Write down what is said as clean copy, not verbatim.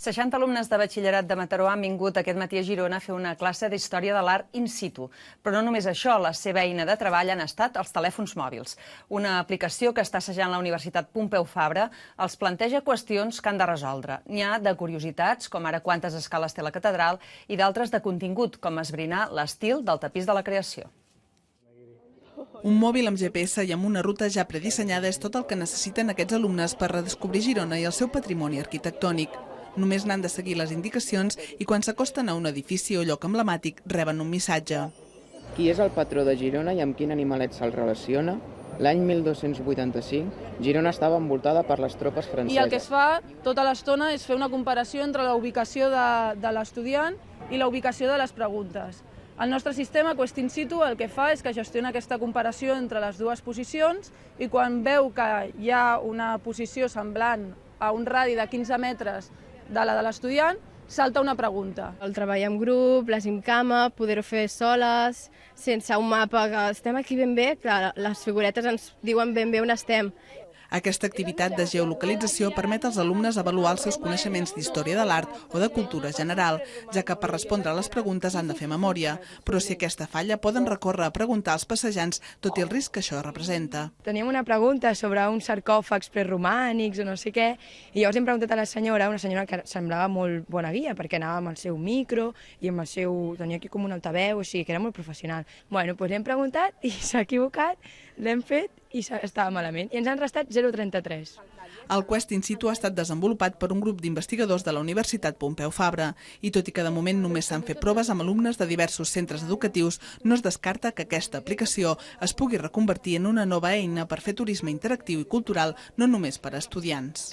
60 alumnes de batxillerat de Mataró han vingut aquest matí a Girona a fer una classe d'història de l'art in situ. Però no només això, la seva eina de treball han estat els telèfons mòbils. Una aplicació que està assajant la Universitat Pompeu Fabra els planteja qüestions que han de resoldre. N'hi ha de curiositats, com ara quantes escales té la catedral, i d'altres de contingut, com esbrinar l'estil del tapís de la creació. Un mòbil amb GPS i amb una ruta ja predissenyada és tot el que necessiten aquests alumnes per redescobrir Girona i el seu patrimoni arquitectònic. Només n'han de seguir les indicacions i quan s'acosten a un edifici o lloc emblemàtic reben un missatge. Qui és el patró de Girona i amb quin animalet se'l relaciona? L'any 1285, Girona estava envoltada per les tropes franceses. I el que es fa tota l'estona és fer una comparació entre la ubicació de l'estudiant i la ubicació de les preguntes. El nostre sistema, Quest in situ, el que fa és que gestiona aquesta comparació entre les dues posicions i quan veu que hi ha una posició semblant a un radi de 15 metres de la de l'estudiant, salta una pregunta. El treball en grup, la gimcama, poder-ho fer soles, sense un mapa, que estem aquí ben bé, clar, les figuretes ens diuen ben bé on estem. Aquesta activitat de geolocalització permet als alumnes avaluar els seus coneixements d'història de l'art o de cultura general, ja que per respondre a les preguntes han de fer memòria. Però si aquesta falla, poden recórrer a preguntar als passejants, tot i el risc que això representa. Teníem una pregunta sobre uns sarcòfags preromànics o no sé què, i llavors hem preguntat a la senyora, una senyora que semblava molt bona guia, perquè anava amb el seu micro i amb el seu... tenia aquí com un altaveu, o sigui que era molt professional. Bueno, doncs l'hem preguntat i s'ha equivocat, l'hem fet i estava malament. I ens han restat 0,33. El Quest in situ ha estat desenvolupat per un grup d'investigadors de la Universitat Pompeu Fabra i tot i que de moment només s'han fet proves amb alumnes de diversos centres educatius, no es descarta que aquesta aplicació es pugui reconvertir en una nova eina per fer turisme interactiu i cultural no només per a estudiants.